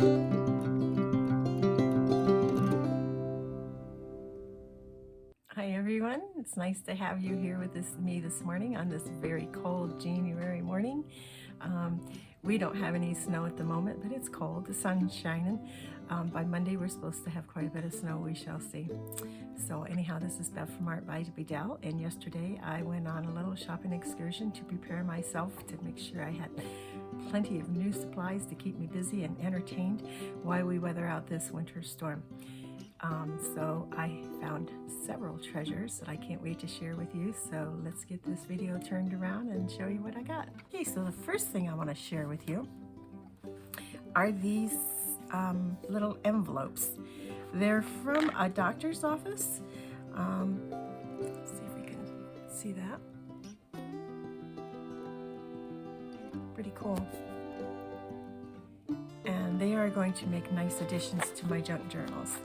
Hi everyone, it's nice to have you here with me this morning on this very cold January morning. We don't have any snow at the moment, but it's cold, the sun's shining. By Monday we're supposed to have quite a bit of snow, we shall see. So anyhow, this is Beth from Art by Bedell, and yesterday I went on a little shopping excursion to prepare myself to make sure I had plenty of new supplies to keep me busy and entertained while we weather out this winter storm. So I found several treasures that I can't wait to share with you. So let's get this video turned around and show you what I got. Okay, so the first thing I want to share with you are these little envelopes. They're from a doctor's office. Let's see if we can see that. Pretty cool. And they are going to make nice additions to my junk journals.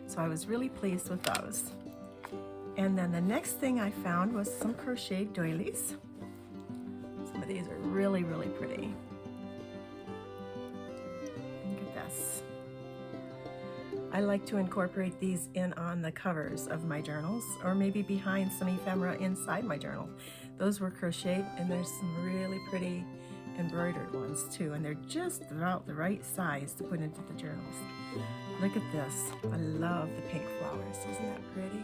So I was really pleased with those. And then the next thing I found was some Crochet Doilies. Some of these are really, really pretty. Look at this. I like to incorporate these in on the covers of my journals, or maybe behind some ephemera inside my journal. Those were crocheted, and there's some really pretty embroidered ones too, and they're just about the right size to put into the journals. Look at this. I love the pink flowers. Isn't that pretty?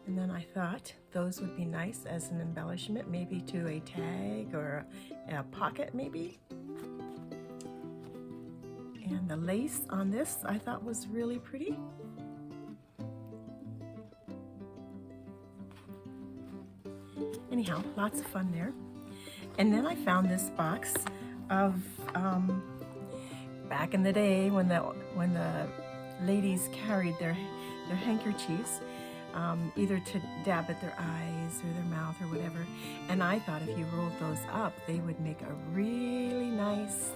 And then I thought those would be nice as an embellishment, maybe to a tag or a pocket maybe. And the lace on this I thought was really pretty. Anyhow, lots of fun there. And then I found this box of back in the day when the ladies carried their handkerchiefs either to dab at their eyes or their mouth or whatever, and I thought if you rolled those up they would make a really nice,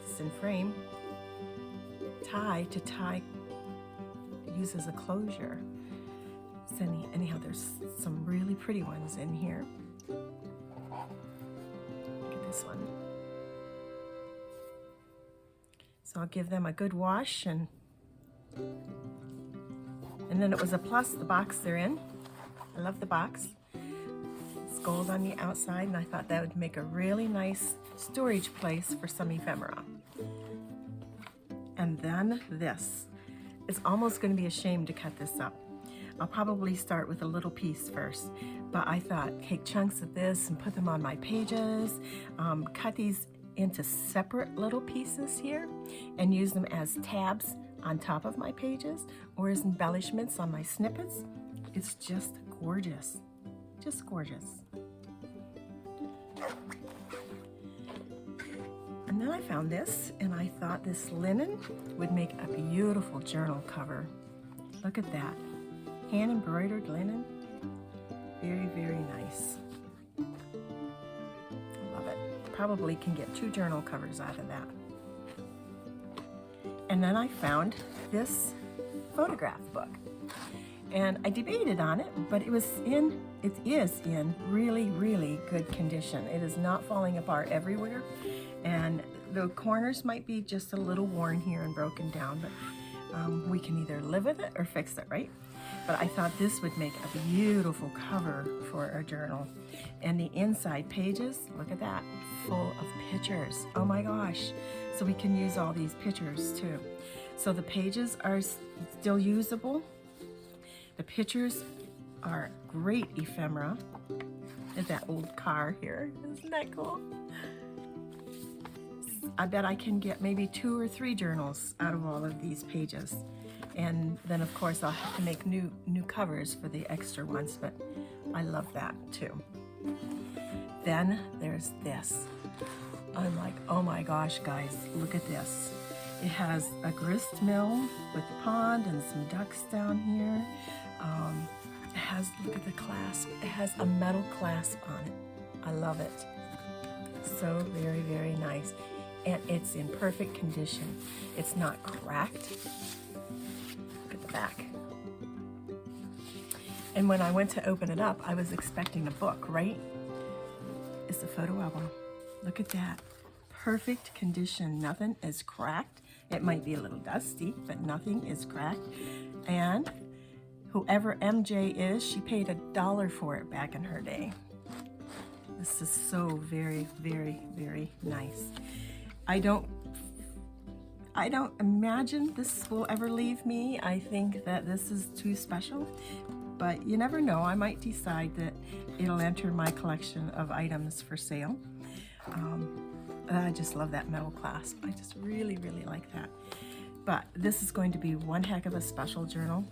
this is in frame, tie to use as a closure. So anyhow, there's some really pretty ones in here. Look at this one. So I'll give them a good wash, and then it was a plus, the box they're in. I love the box. It's gold on the outside, and I thought that would make a really nice storage place for some ephemera. And then this. It's almost going to be a shame to cut this up. I'll probably start with a little piece first, but I thought take chunks of this and put them on my pages, cut these into separate little pieces here and use them as tabs on top of my pages or as embellishments on my snippets. It's just gorgeous, just gorgeous. And then I found this, and I thought this linen would make a beautiful journal cover. Look at that, hand embroidered linen, very, very nice. Probably can get 2 journal covers out of that. And then I found this photograph book, and I debated on it, but it is in really, really good condition. It is not falling apart everywhere, and the corners might be just a little worn here and broken down, but we can either live with it or fix it, right? But I thought this would make a beautiful cover for a journal. And the inside pages, look at that, full of pictures. Oh my gosh. So we can use all these pictures too. So the pages are still usable. The pictures are great ephemera. There's that old car here. Isn't that cool? I bet I can get maybe 2 or 3 journals out of all of these pages. And then of course I'll have to make new covers for the extra ones, but I love that too. Then there's this. I'm like, oh my gosh, guys, look at this. It has a grist mill with a pond and some ducks down here. It has, look at the clasp, it has a metal clasp on it. I love it. So very, very nice. And it's in perfect condition. It's not cracked. Look at the back. And when I went to open it up, I was expecting a book, right? It's a photo album. Look at that. perfect condition. Nothing is cracked. It might be a little dusty, but nothing is cracked. And whoever MJ is, she paid $1 for it back in her day. This is so very, very, very nice. I don't imagine this will ever leave me. I think that this is too special, but you never know. I might decide that it'll enter my collection of items for sale. I just love that metal clasp. I just really, really like that. But this is going to be one heck of a special journal,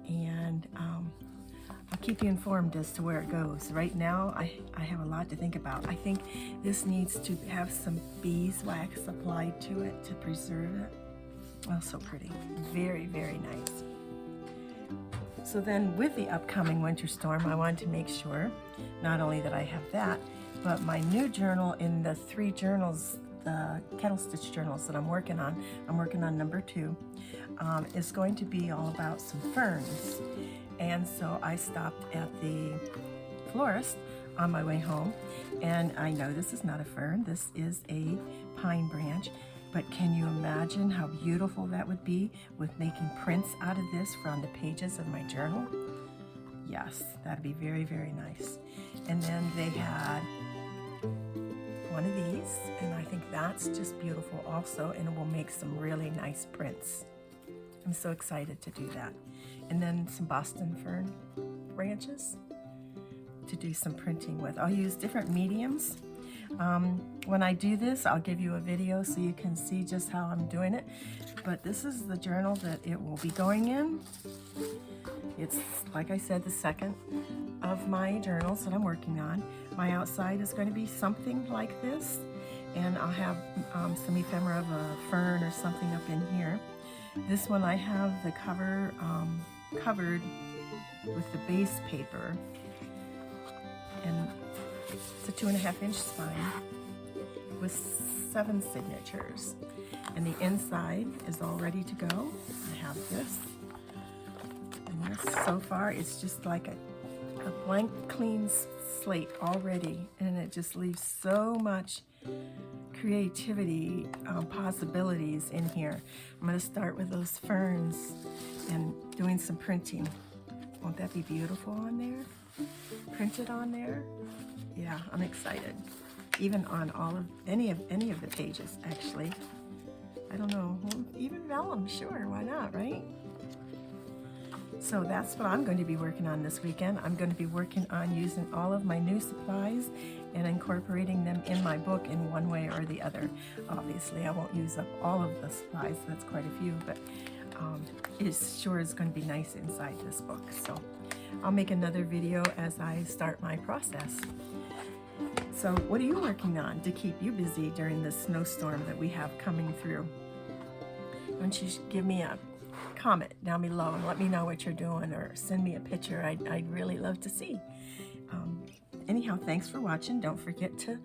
and I'll keep you informed as to where it goes. Right now, I have a lot to think about. I think this needs to have some beeswax applied to it to preserve it. Oh, so pretty. Very, very nice. So then with the upcoming winter storm, I wanted to make sure not only that I have that, but my new journal in the 3 journals, the Kettle Stitch journals that I'm working on number 2, is going to be all about some ferns. And so I stopped at the florist on my way home, and I know this is not a fern, this is a pine branch, but can you imagine how beautiful that would be with making prints out of this from the pages of my journal? Yes, that'd be very, very nice. And then they had one of these, and I think that's just beautiful also, and it will make some really nice prints. I'm so excited to do that. And then some Boston fern branches to do some printing with. I'll use different mediums. When I do this, I'll give you a video so you can see just how I'm doing it. But this is the journal that it will be going in. It's, like I said, the second of my journals that I'm working on. My outside is going to be something like this, and I'll have some ephemera of a fern or something up in here. This one I have the cover covered with the base paper, and it's a 2.5-inch spine with 7 signatures, and the inside is all ready to go. I have this, and this, so far it's just like a blank clean slate already, and it just leaves so much creativity possibilities in here. I'm going to start with those ferns and doing some printing. Won't that be beautiful on there? Printed on there? Yeah, I'm excited. Even on all of any of the pages, actually. I don't know, even vellum, sure, why not, right? So that's what I'm going to be working on this weekend. I'm going to be working on using all of my new supplies and incorporating them in my book in one way or the other. Obviously, I won't use up all of the supplies, that's quite a few, but it sure is going to be nice inside this book. So I'll make another video as I start my process. So what are you working on to keep you busy during this snowstorm that we have coming through? Why don't you give me a comment down below and let me know what you're doing, or send me a picture. I'd really love to see. Anyhow, thanks for watching. Don't forget to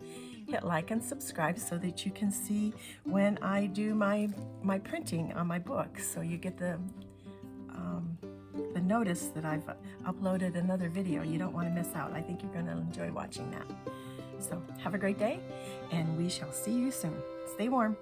hit like and subscribe so that you can see when I do my printing on my book, so you get the notice that I've uploaded another video. You don't want to miss out. I think you're going to enjoy watching that. So have a great day, and we shall see you soon. Stay warm.